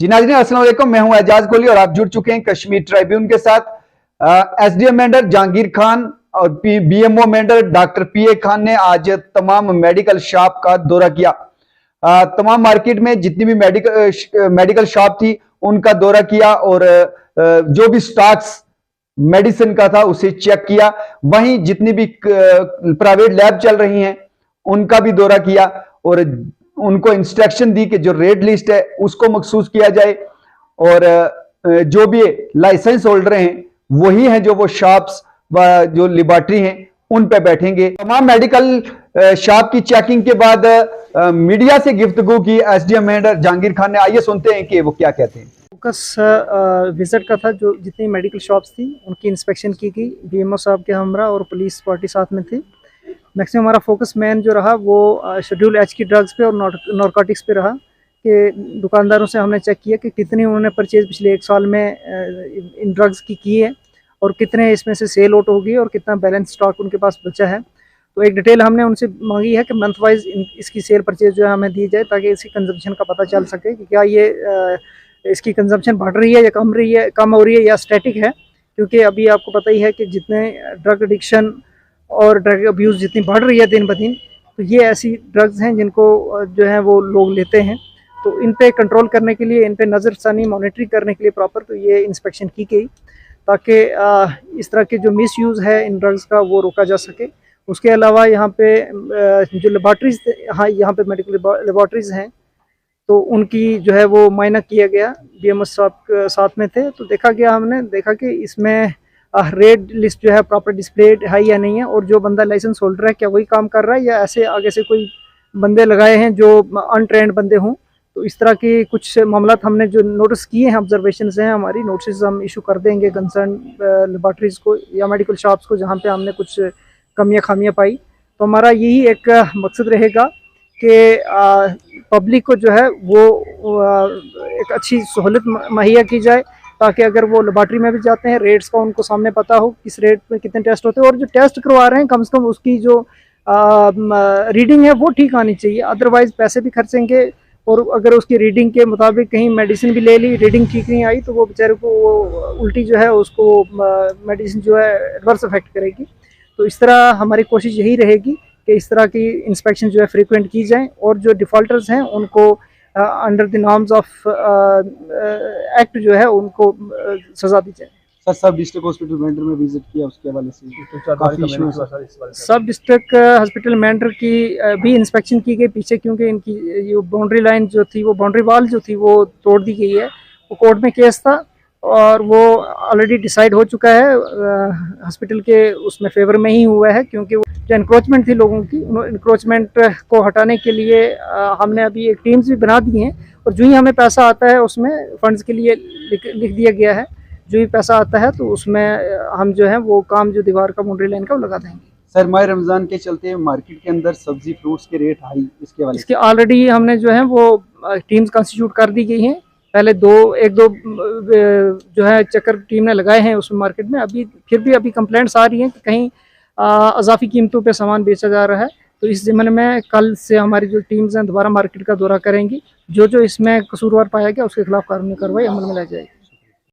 जी नाज़रीन, अस्सलाम वालेकुम। मैं हूं एजाज कोहली और आप जुड़ चुके हैं कश्मीर ट्रिब्यून के साथ। एसडीएम मेंढर जहांगीर खान और बीएमओ मेंढर डॉक्टर पीए खान ने आज तमाम मेडिकल शॉप का दौरा किया। तमाम मार्केट में जितनी भी मेडिकल शॉप थी उनका दौरा किया और जो भी स्टॉक्स मेडिसिन का था उसे चेक किया। वहीं जितनी भी प्राइवेट लैब चल रही हैं उनका भी दौरा किया और उनको इंस्ट्रक्शन दी कि जो रेड लिस्ट है उसको मखसूस किया जाए और जो भी लाइसेंस होल्डर हैं वही हैं जो वो शॉप्स व जो लेबोरेटरी हैं उन पे बैठेंगे। तमाम मेडिकल शॉप की चेकिंग के बाद मीडिया से गुफ्तगू की एसडीएम मेंढर जहांगीर खान ने। आइए सुनते हैं कि वो क्या कहते हैं। फोकस विजिट का था, जो जितनी मेडिकल शॉप्स थी उनकी इंस्पेक्शन की गई। बीएमओ साहब के हमरा और पुलिस पार्टी साथ में थी। मैक्सिमम हमारा फोकस मेन जो रहा वो शेड्यूल एच की ड्रग्स पे और नारकोटिक्स पे रहा कि दुकानदारों से हमने चेक किया कि कितनी उन्होंने परचेज पिछले 1 साल में इन ड्रग्स की है और कितने इसमें से सेल आउट होगी और कितना बैलेंस स्टॉक उनके पास बचा है। तो एक डिटेल हमने उनसे मांगी है कि मंथ वाइज इसकी सेल परचेज जो है हमें दी जाए ताकि इसकी कंजम्पशन का पता चल सके कि क्या ये इसकी कंजम्पशन बढ़ रही है या कम हो रही है या स्टैटिक है। क्योंकि अभी आपको पता ही है कि जितने ड्रग एडिक्शन और ड्रग अब्यूज़ जितनी बढ़ रही है दिन ब दिन, तो ये ऐसी ड्रग्स हैं जिनको जो है वो लोग लेते हैं। तो इन पे कंट्रोल करने के लिए, इन पे नज़रसानी मॉनिटरिंग करने के लिए प्रॉपर तो ये इंस्पेक्शन की गई ताकि इस तरह के जो मिस यूज़ है इन ड्रग्स का वो रोका जा सके। उसके अलावा यहाँ पे जो लेबॉर्ट्रीज़, हाँ यहाँ पे मेडिकल लेबॉर्ट्रीज़ हैं तो उनकी जो है वो मायना किया गया। बीएमओ साहब साथ में थे तो हमने देखा कि इसमें रेड लिस्ट जो है प्रॉपर डिस्प्लेड है या नहीं है और जो बंदा लाइसेंस होल्डर है क्या वही काम कर रहा है या ऐसे आगे से कोई बंदे लगाए हैं जो अनट्रेंड बंदे हों। तो इस तरह की कुछ मामला हमने जो नोटिस किए हैं, ऑब्जर्वेशन हैं हमारी, नोटिस हम इशू कर देंगे कंसर्न लेबॉर्ट्रीज़ को या मेडिकल शॉप्स को जहाँ पे हमने कुछ कमियाँ खामियाँ पाई। तो हमारा यही एक मकसद रहेगा कि पब्लिक को जो है वो एक अच्छी सहूलत मुहैया की जाए ताकि अगर वो लेबॉर्ट्री में भी जाते हैं रेट्स का उनको सामने पता हो किस रेट में कितने टेस्ट होते हैं और जो टेस्ट करवा रहे हैं कम से कम उसकी जो रीडिंग है वो ठीक आनी चाहिए। अदरवाइज़ पैसे भी खर्चेंगे और अगर उसकी रीडिंग के मुताबिक कहीं मेडिसिन भी ले ली, रीडिंग ठीक नहीं आई तो वो बेचारे को वो उल्टी जो है उसको मेडिसिन जो है एडवर्स इफेक्ट करेगी। तो इस तरह हमारी कोशिश यही रहेगी कि इस तरह की इंस्पेक्शन जो है फ्रीक्वेंट की जाए और जो डिफ़ॉल्टर्स हैं उनको under the norms of act जो है उनको सज़ा दी जाए। सर, सब डिस्ट्रिक्ट हॉस्पिटल मेंढर में विजिट किया, उसके हवाले से काफ़ी इशू है। सब डिस्ट्रिक्ट हॉस्पिटल मेंढर की भी इंस्पेक्शन की गई पीछे, क्योंकि इनकी ये बाउंड्री लाइन जो थी वो बाउंड्री वॉल जो थी वो तोड़ दी गई है। वो कोर्ट में केस था और वो ऑलरेडी डिसाइड हो चुका है, हॉस्पिटल के उसमें फेवर में ही हुआ है क्योंकि जो इंक्रोचमेंट थी लोगों की, इंक्रोचमेंट को हटाने के लिए हमने अभी एक टीम्स भी बना दी हैं और जो ही हमें पैसा आता है उसमें फंड्स के लिए लिख दिया गया है। जो भी पैसा आता है तो उसमें हम जो है वो काम जो दीवार का बाउंड्री लाइन का वो लगा देंगे। सर, माह रमज़ान के चलते मार्केट के अंदर सब्जी फ्रूट्स के रेट हाई, इसके ऑलरेडी हमने जो है वो टीम्स कंस्टिट्यूट कर दी गई हैं। पहले एक दो जो है चक्कर टीम ने लगाए हैं उसमें मार्केट में। फिर भी अभी कंप्लेंट्स आ रही हैं कि कहीं अज़ाफ़ी कीमतों पे सामान बेचा जा रहा है। तो इस ज़िम्मन में कल से हमारी जो टीम्स हैं दोबारा मार्केट का दौरा करेंगी। जो इसमें कसूरवार पाया गया उसके खिलाफ कानूनी कार्रवाई अमल में लाई जाएगी।